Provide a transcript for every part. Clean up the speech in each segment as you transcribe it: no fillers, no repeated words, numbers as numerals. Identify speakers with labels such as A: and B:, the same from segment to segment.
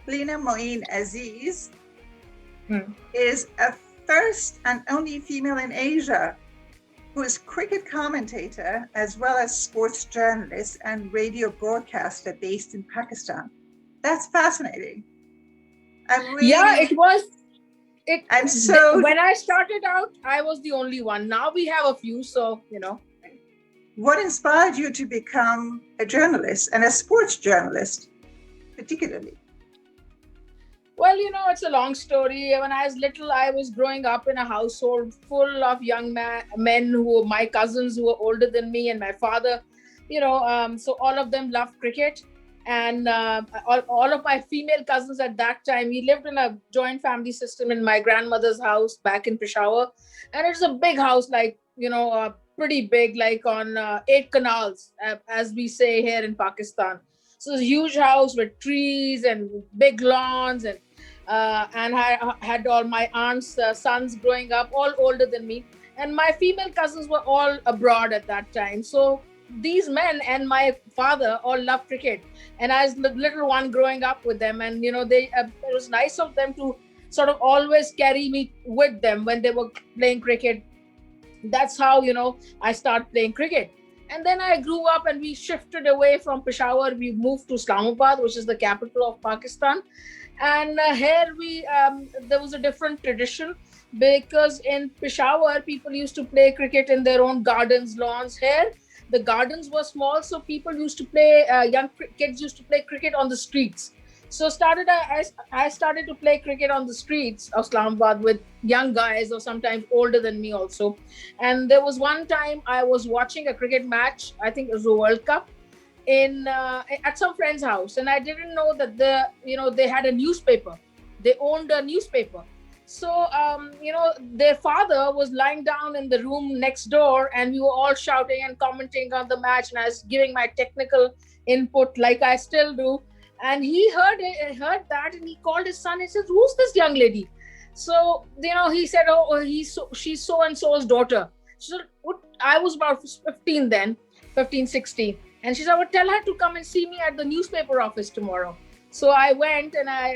A: Leena Moin Aziz
B: Hmm.
A: is a first and only female in Asia who is cricket commentator as well as sports journalist and radio broadcaster based in Pakistan. That's fascinating. I'm
B: Yeah,
A: really,
B: it was.
A: I'm so,
B: When I started out, I was the only one. Now we have a few, so.
A: what inspired you to become a journalist and a sports journalist, particularly?
B: Well, it's a long story. When I was little, I was growing up in a household full of young men who were my cousins who were older than me, and my father. So all of them loved cricket, and all of my female cousins at that time. We lived in a joint family system in my grandmother's house back in Peshawar, and it's a big house, like pretty big, like on 8 canals, as we say here in Pakistan. So it's a huge house with trees and big lawns, and I had all my aunt's sons growing up, all older than me, and my female cousins were all abroad at that time. So these men and my father all loved cricket, and I was the little one growing up with them, and it was nice of them to sort of always carry me with them when they were playing cricket. That's how I started playing cricket. And then I grew up and we shifted away from Peshawar. We moved to Islamabad, which is the capital of Pakistan. And here there was a different tradition, because in Peshawar people used to play cricket in their own gardens, lawns. Here the gardens were small, so people used to play, young kids used to play cricket on the streets. So I started to play cricket on the streets of Islamabad with young guys, or sometimes older than me also. And there was one time I was watching a cricket match. I think it was a World Cup in at some friend's house, and I didn't know that they had a newspaper. They owned a newspaper. So their father was lying down in the room next door, and we were all shouting and commenting on the match, and I was giving my technical input like I still do. And he heard that, and he called his son. He says, "Who's this young lady?" So he said, "Oh, she's so and so's daughter." So I was about 15 then, 15, 16. And she said, "Well, tell her to come and see me at the newspaper office tomorrow." So I went, and I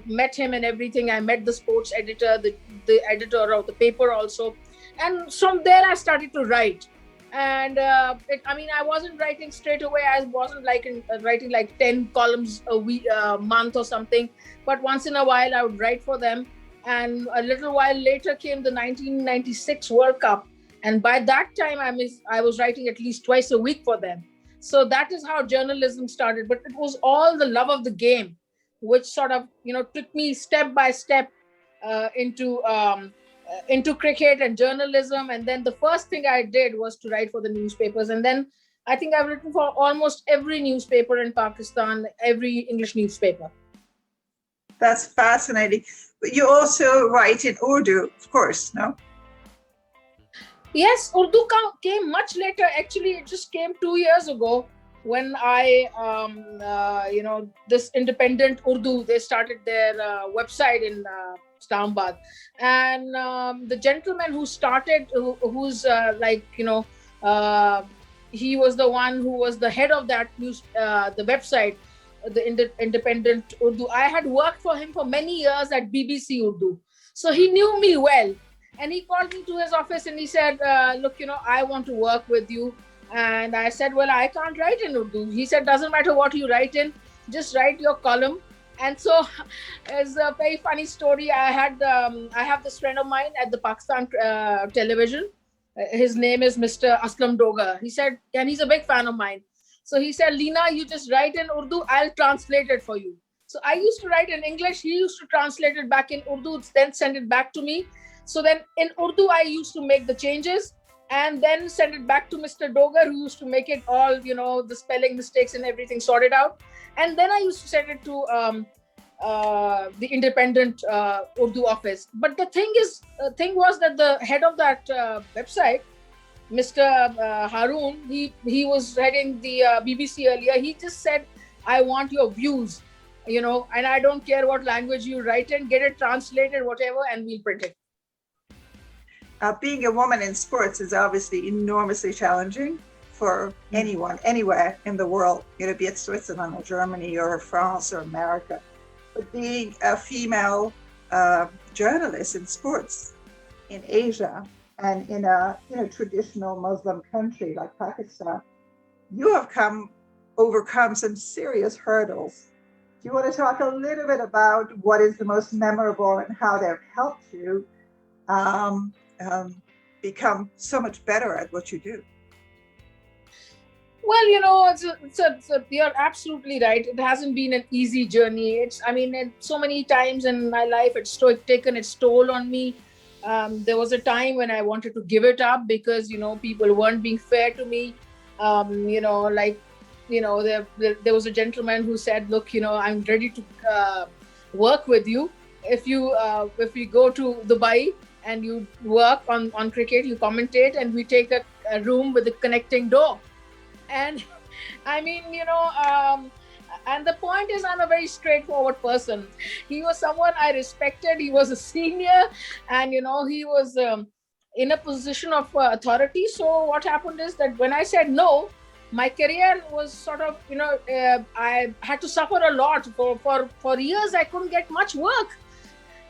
B: met him and everything. I met the sports editor, the editor of the paper also. And from there, I started to write. And I wasn't writing straight away. I wasn't writing like 10 columns a week, month or something. But once in a while, I would write for them. And a little while later came the 1996 World Cup. And by that time, I was writing at least twice a week for them. So that is how journalism started. But it was all the love of the game, which sort of, took me step by step into cricket and journalism. And then the first thing I did was to write for the newspapers. And then I think I've written for almost every newspaper in Pakistan, every English newspaper.
A: That's fascinating. But you also write in Urdu, of course, no?
B: Yes, Urdu came much later. Actually, it just came 2 years ago when I, this independent Urdu, they started their website in Islamabad. And the gentleman who started, he was the one who was the head of that news, the website, the independent Urdu. I had worked for him for many years at BBC Urdu. So he knew me well. And he called me to his office and he said, "Look, I want to work with you." And I said, "Well, I can't write in Urdu." He said, "Doesn't matter what you write in, just write your column." And so it's a very funny story. I have this friend of mine at the Pakistan television. His name is Mr. Aslam Doga. He said, and he's a big fan of mine. So he said, "Leena, you just write in Urdu, I'll translate it for you." So I used to write in English. He used to translate it back in Urdu, then send it back to me. So then in Urdu, I used to make the changes and then send it back to Mr. Dogar, who used to make it all, the spelling mistakes and everything sorted out. And then I used to send it to the independent Urdu office. But the thing was that the head of that website, Mr. Haroon, he was heading the BBC earlier. He just said, "I want your views, and I don't care what language you write in, get it translated, whatever, and we'll print it."
A: Being a woman in sports is obviously enormously challenging for anyone, anywhere in the world, be it Switzerland or Germany or France or America. But being a female journalist in sports in Asia and in a traditional Muslim country like Pakistan, you have overcome some serious hurdles. Do you want to talk a little bit about what is the most memorable and how they've helped you become so much better at what you do?
B: Well, you're absolutely right. It hasn't been an easy journey. So many times in my life, it's taken its toll on me. There was a time when I wanted to give it up because, people weren't being fair to me. There was a gentleman who said, look, I'm ready to work with you. If we go to Dubai and you work on cricket, you commentate, and we take a room with a connecting door. And and the point is, I'm a very straightforward person. He was someone I respected. He was a senior, and he was in a position of authority. So what happened is that when I said no, my career was sort of, I had to suffer a lot. For years, I couldn't get much work.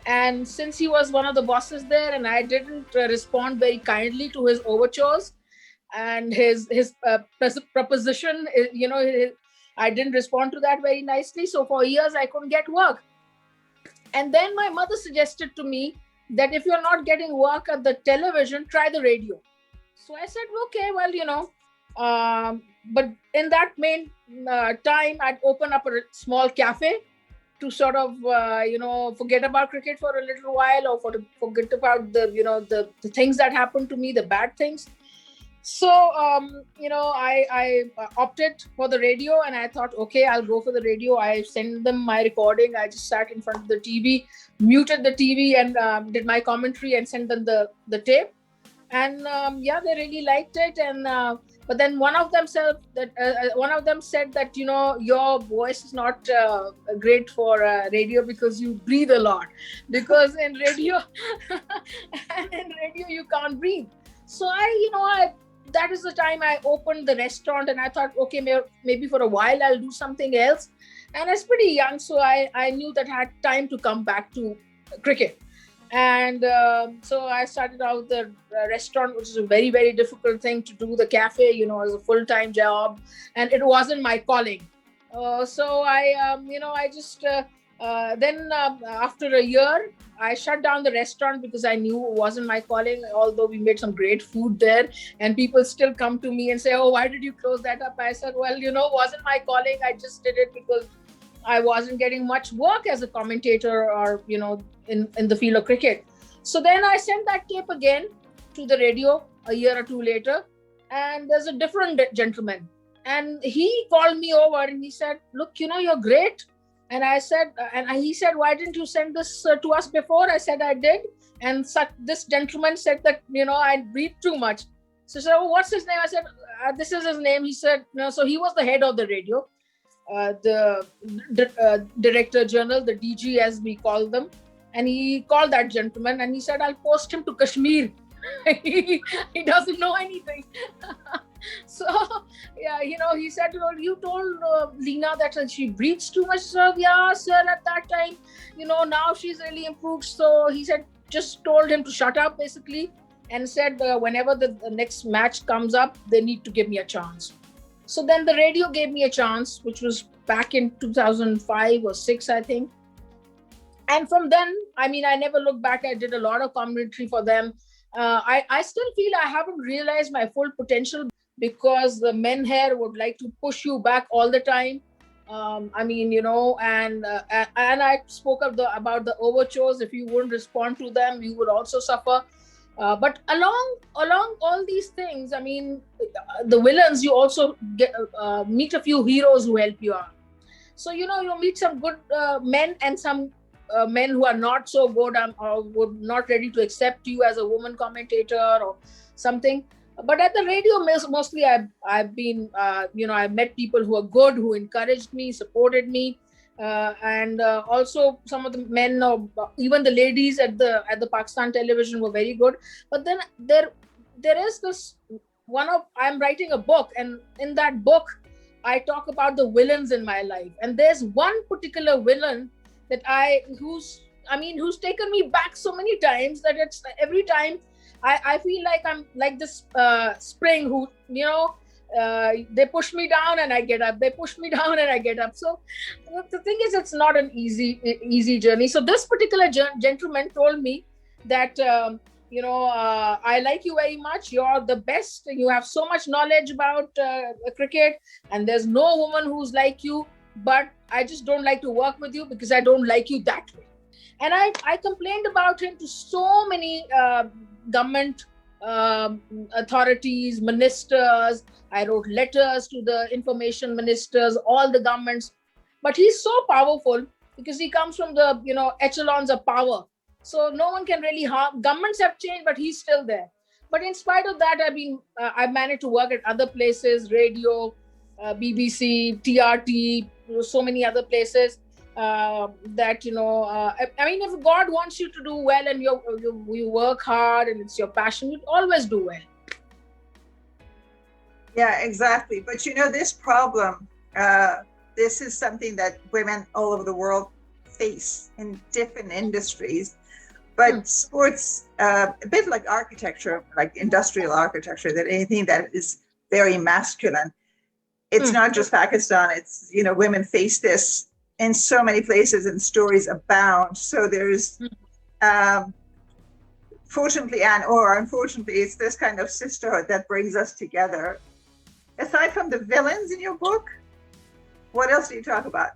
B: And since he was one of the bosses there, and I didn't respond very kindly to his overtures and his proposition, I didn't respond to that very nicely. So for years, I couldn't get work. And then my mother suggested to me that if you're not getting work at the television, try the radio. So I said, okay, well, but in that main time, I'd open up a small cafe to sort of, forget about cricket for a little while, or forget about the things that happened to me, the bad things. So, I opted for the radio, and I thought, okay, I'll go for the radio. I sent them my recording. I just sat in front of the TV, muted the TV, and did my commentary and sent them the tape. And they really liked it. And but then one of them said that your voice is not great for radio because you breathe a lot. Because in radio, you can't breathe. So that is the time I opened the restaurant, and I thought, okay, maybe for a while I'll do something else. And I was pretty young, so I knew that I had time to come back to cricket. And so I started out the restaurant, which is a very, very difficult thing to do. The cafe, as a full-time job, and it wasn't my calling. So I just then after a year, I shut down the restaurant because I knew it wasn't my calling. Although we made some great food there, and people still come to me and say, "Oh, why did you close that up?" I said, "Well, wasn't my calling. I just did it because I wasn't getting much work as a commentator or, in the field of cricket." So then I sent that tape again to the radio a year or two later, and there's a different gentleman. And he called me over and he said, "Look, you're great." And I said, he said, "Why didn't you send this to us before?" I said, "I did." And this gentleman said that, I breathe too much. So I said, "Oh, what's his name?" I said, "This is his name." He said, "No." So he was the head of the radio. The director general, the DG as we call them, and he called that gentleman and he said, "I'll post him to Kashmir." he doesn't know anything. So he said, "Well, you told Leena that she breathes too much." So yeah, sir, at that time, now she's really improved. So he said, just told him to shut up basically, and said whenever the next match comes up, they need to give me a chance. So then the radio gave me a chance, which was back in 2005 or 6, I think. And from then, I never looked back. I did a lot of commentary for them. I still feel I haven't realized my full potential because the men here would like to push you back all the time. And I spoke about the overtures. If you wouldn't respond to them, you would also suffer. But along all these things, the villains, you also meet a few heroes who help you out. So, you meet some good men and some men who are not so good or would not ready to accept you as a woman commentator or something. But at the radio, mostly I've been, I met people who are good, who encouraged me, supported me. And also some of the men or even the ladies at the Pakistan television were very good. But then there is this I'm writing a book, and in that book, I talk about the villains in my life. And there's one particular villain that who's taken me back so many times that it's every time I feel like I'm like this spring who, they push me down and I get up. They push me down and I get up. So the thing is, it's not an easy journey. So this particular gentleman told me that, I like you very much. You're the best. You have so much knowledge about cricket, and there's no woman who's like you. But I just don't like to work with you because I don't like you that way. And I complained about him to so many government authorities, ministers. I wrote letters to the information ministers, all the governments. But he's so powerful because he comes from the echelons of power. So no one can really harm. Governments have changed, but he's still there. But in spite of that, I've managed to work at other places, radio, BBC, TRT, so many other places. If God wants you to do well and you work hard and it's your passion, you always do well.
A: Yeah, exactly. But this problem, this is something that women all over the world face in different industries. But sports, a bit like architecture, like industrial architecture, that anything that is very masculine, it's not just Pakistan. It's, women face this in so many places, and stories abound. So there's, fortunately or unfortunately, it's this kind of sisterhood that brings us together. Aside from the villains in your book, what else do you talk about?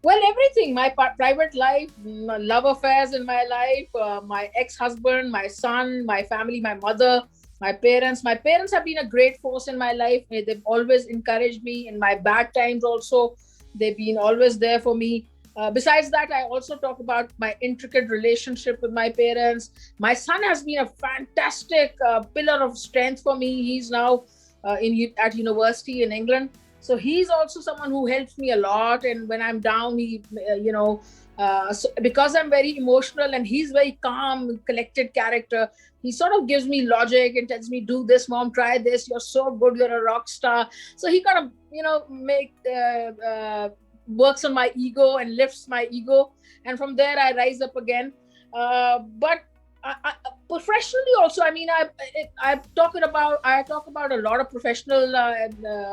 B: Well, everything, my private life, my love affairs in my life, my ex-husband, my son, my family, my mother, my parents. My parents have been a great force in my life. They've always encouraged me in my bad times also. They've been always there for me. Besides that, I also talk about my intricate relationship with my parents. My son has been a fantastic pillar of strength for me. He's now at university in England. So he's also someone who helps me a lot. And when I'm down, because I'm very emotional and he's very calm, collected character, he sort of gives me logic and tells me, do this, mom, try this. You're so good. You're a rock star. So he kind of, works on my ego and lifts my ego. And from there, I rise up again. But I professionally also, I talk about a lot of professional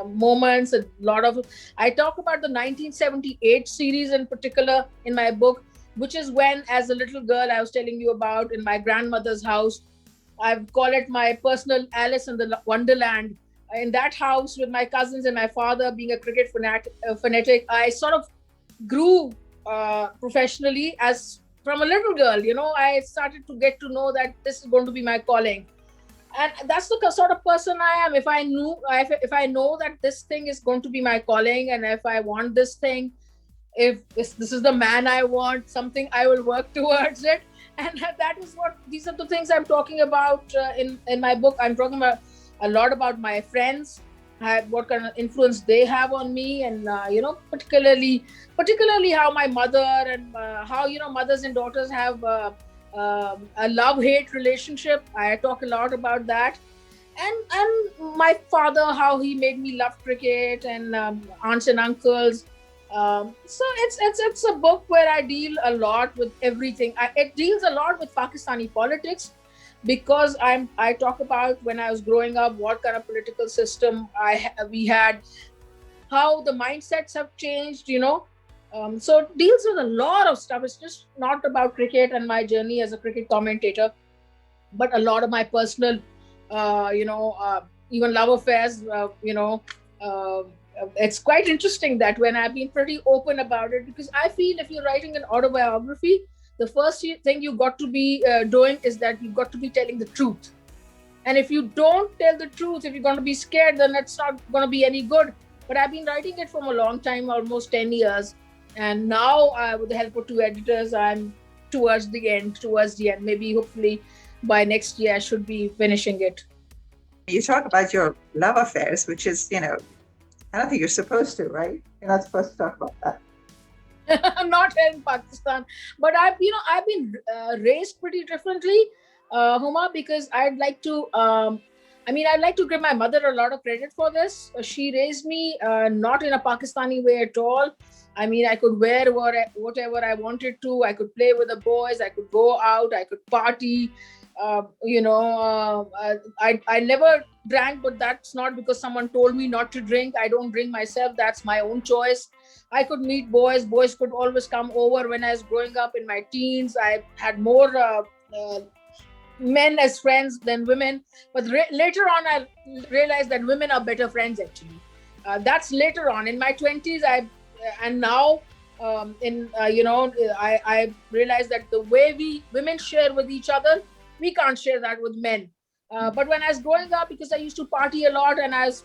B: moments. I talk about the 1978 series in particular in my book, which is when, as a little girl, I was telling you about, in my grandmother's house. I call it my personal Alice in the Wonderland. In that house with my cousins and my father being a cricket fanatic, I sort of grew professionally as from a little girl. I started to get to know that this is going to be my calling. And that's the sort of person I am. If I know that this thing is going to be my calling, and if I want this thing, if this is the man I want, something, I will work towards it. And these are the things I'm talking about in my book. I'm talking about a lot about my friends, what kind of influence they have on me, and particularly how my mother and how mothers and daughters have a love-hate relationship. I talk a lot about that, and my father, how he made me love cricket, and aunts and uncles. So it's a book where I deal a lot with everything. It deals a lot with Pakistani politics, because I talk about when I was growing up, what kind of political system we had, how the mindsets have changed, So it deals with a lot of stuff. It's just not about cricket and my journey as a cricket commentator, but a lot of my personal, even love affairs, it's quite interesting that when I've been pretty open about it, because I feel if you're writing an autobiography, the first thing you got to be doing is that you've got to be telling the truth. And if you don't tell the truth, if you're going to be scared, then it's not going to be any good. But I've been writing it from a long time, almost 10 years. And now, with the help of 2 editors, I'm towards the end. Maybe hopefully by next year, I should be finishing it.
A: You talk about your love affairs, which is, I don't think you're supposed to, right? You're not supposed to talk about that.
B: I'm not here in Pakistan, but I've been raised pretty differently, Huma, because I'd like to I mean, I'd like to give my mother a lot of credit for this. She raised me not in a Pakistani way at all. I mean, I could wear whatever I wanted to. I could play with the boys. I could go out. I could party. I never drank, but that's not because someone told me not to drink. I don't drink myself. That's my own choice. I could meet boys. Boys could always come over when I was growing up in my teens. I had more men as friends than women. But later on, I realized that women are better friends actually. That's later on in my 20s. And now I realized that the way women share with each other, we can't share that with men. But when I was growing up, because I used to party a lot and I was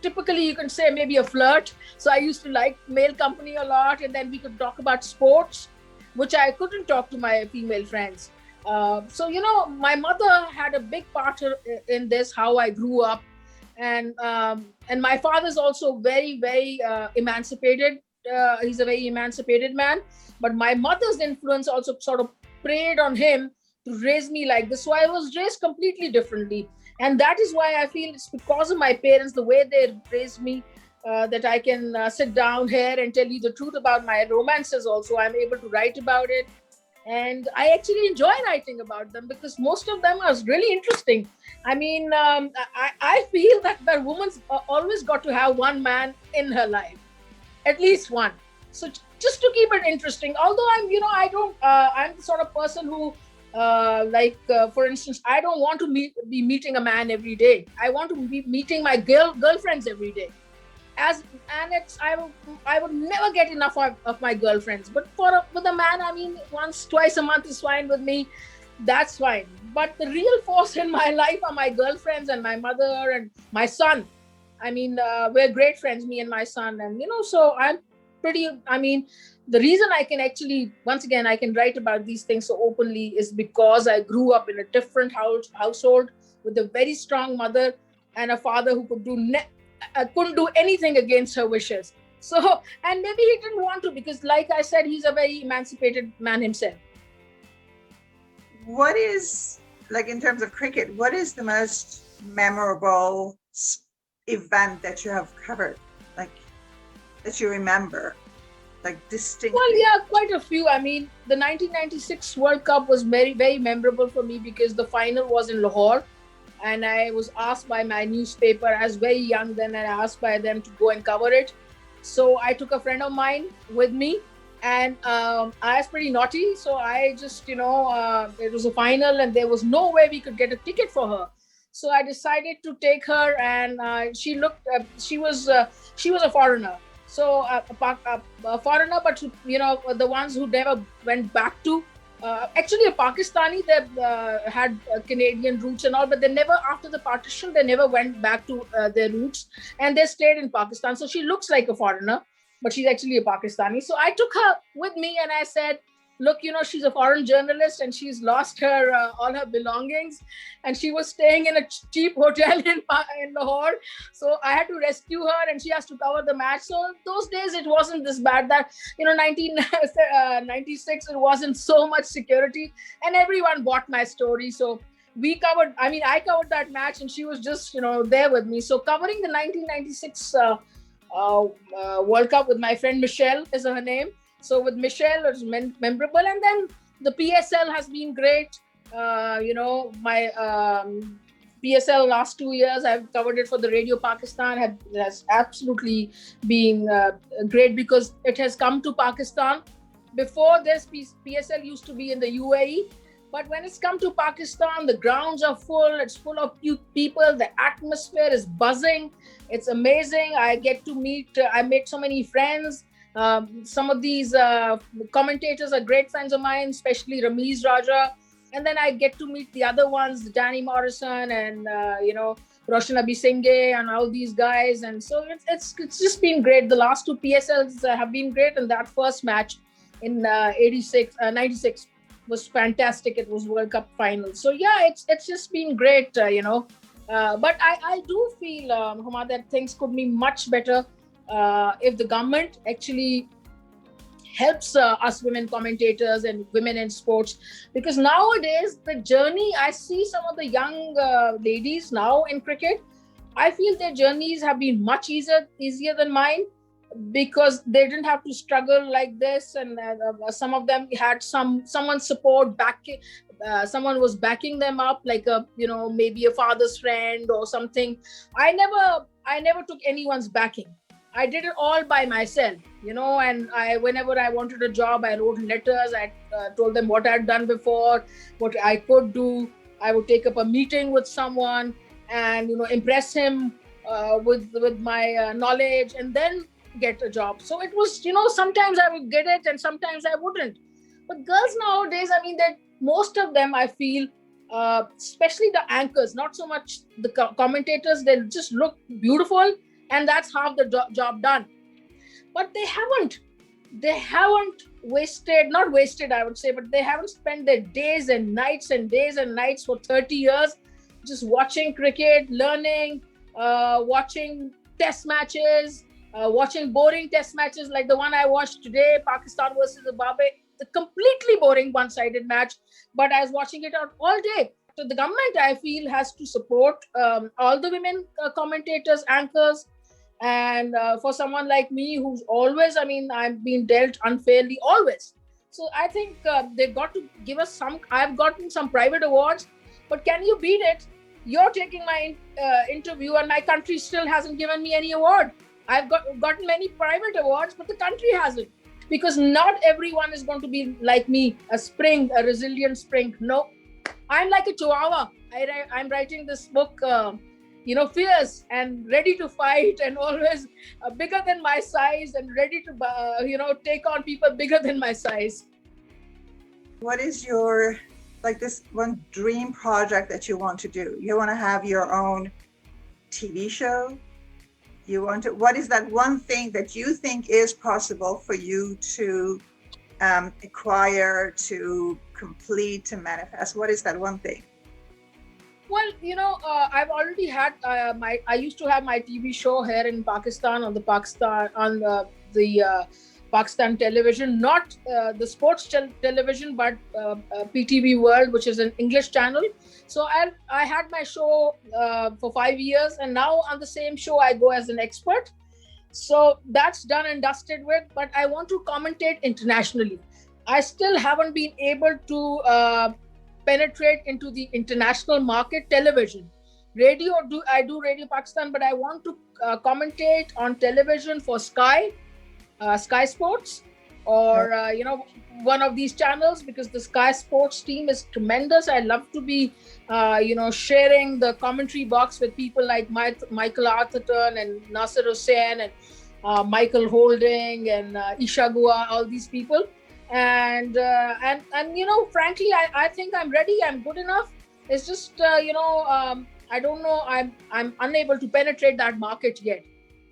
B: typically, you can say, maybe a flirt. So I used to like male company a lot, and then we could talk about sports, which I couldn't talk to my female friends. So my mother had a big part in this, how I grew up. And my father's also very, very emancipated. He's a very emancipated man. But my mother's influence also sort of preyed on him to raise me like this. So I was raised completely differently. And that is why I feel it's because of my parents, the way they raised me, that I can sit down here and tell you the truth about my romances also. I'm able to write about it. And I actually enjoy writing about them because most of them are really interesting. I mean, I feel that the woman's always got to have one man in her life, at least one. So just to keep it interesting, although I'm the sort of person who, for instance, I don't want to be meeting a man every day. I want to be meeting my girlfriends every day. I would never get enough of my girlfriends. But with a man, I mean, once, twice a month is fine with me. That's fine. But the real force in my life are my girlfriends and my mother and my son. I mean, we're great friends, me and my son. And, so the reason I can actually, once again, I can write about these things so openly is because I grew up in a different household with a very strong mother and a father who couldn't do anything against her wishes. So, and maybe he didn't want to because, like I said, he's a very emancipated man himself.
A: What is, like in terms of cricket, what is the most memorable event that you have covered, like that you remember, like distinctly?
B: Well, yeah, quite a few. I mean, the 1996 World Cup was very, very memorable for me because the final was in Lahore. And I was asked by my newspaper, I was very young then, and I asked by them to go and cover it. So I took a friend of mine with me, and I was pretty naughty. So I just, it was a final and there was no way we could get a ticket for her. So I decided to take her, and she was a foreigner. So a foreigner, but the ones who never went back to, actually a Pakistani that had Canadian roots and all, but they never, after the partition, they never went back to their roots and they stayed in Pakistan. So she looks like a foreigner, but she's actually a Pakistani. So I took her with me and I said, look, she's a foreign journalist and she's lost her all her belongings, and she was staying in a cheap hotel in Lahore. So I had to rescue her and she has to cover the match. So those days it wasn't this bad. That 1996, it wasn't so much security and everyone bought my story. So I covered that match and she was just there with me. So covering the 1996 World Cup with my friend Michelle is her name. So with Michelle, it was memorable. And then the PSL has been great. My PSL last 2 years, I've covered it for the Radio Pakistan. Has absolutely been great because it has come to Pakistan. Before this, PSL used to be in the UAE. But when it's come to Pakistan, the grounds are full. It's full of people. The atmosphere is buzzing. It's amazing. I made so many friends. Some of these commentators are great friends of mine, especially Ramiz Raja. And then I get to meet the other ones, Danny Morrison and, Roshan Abhisinghe and all these guys. And so it's just been great. The last two PSLs have been great. And that first match in 96 was fantastic. It was World Cup final. So yeah, it's just been great, But I do feel, Huma, that things could be much better if the government actually helps us women commentators and women in sports, because nowadays the journey, I see some of the young ladies now in cricket, I feel their journeys have been much easier than mine, because they didn't have to struggle like this, and some of them had someone's support backing. Someone was backing them up, like a, maybe a father's friend or something. I never took anyone's backing. I did it all by myself, and whenever I wanted a job, I wrote letters. I told them what I'd done before, what I could do. I would take up a meeting with someone and impress him with my knowledge, and then get a job. So it was, sometimes I would get it and sometimes I wouldn't. But girls nowadays, I mean, that most of them, I feel, especially the anchors, not so much the commentators, they just look beautiful and that's half the job done. But they haven't not wasted, I would say, but they haven't spent their days and nights for 30 years just watching cricket, learning, watching test matches, watching boring test matches like the one I watched today, Pakistan versus Zimbabwe, the completely boring one-sided match, but I was watching it out all day. So the government, I feel, has to support all the women commentators, anchors, and for someone like me who's always, I've been dealt unfairly always. So I think they've got to give us some. I've gotten some private awards, but can you beat it? You're taking my interview and my country still hasn't given me any award. I've gotten many private awards, but the country hasn't, because not everyone is going to be like me, a resilient spring. No, I'm like a chihuahua. I'm writing this book, fierce and ready to fight, and always bigger than my size, and ready to, take on people bigger than my size.
A: What is your, this one dream project that you want to do? You want to have your own TV show? What is that one thing that you think is possible for you to acquire, to complete, to manifest? What is that one thing?
B: Well, I've already had I used to have my TV show here in Pakistan on the Pakistan television, not the sports television, but PTV World, which is an English channel. So I had my show for 5 years, and now on the same show I go as an expert. So that's done and dusted with, but I want to commentate internationally. I still haven't been able to penetrate into the international market television. I do Radio Pakistan, but I want to commentate on television for Sky Sports, or one of these channels, because the Sky Sports team is tremendous. I love to be sharing the commentary box with people like Michael Atherton and Nasser Hussain and Michael Holding and Isha Gua, all these people. And frankly, I think I'm ready. I'm good enough. It's just I don't know. I'm unable to penetrate that market yet.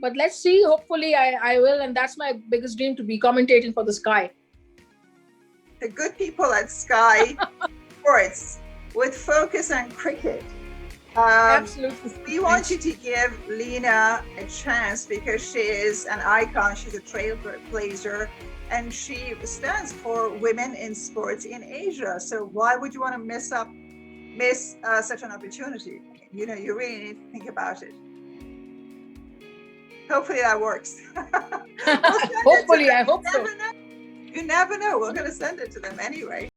B: But let's see. Hopefully, I will, and that's my biggest dream, to be commentating for the Sky.
A: The good people at Sky Sports with focus on cricket.
B: Absolutely.
A: We want you to give Leena a chance, because she is an icon. She's a trailblazer, and she stands for women in sports in Asia. So why would you want to miss such an opportunity? You really need to think about it. Hopefully that works.
B: Hopefully, I hope so.
A: You never know. We're going to send it to them anyway.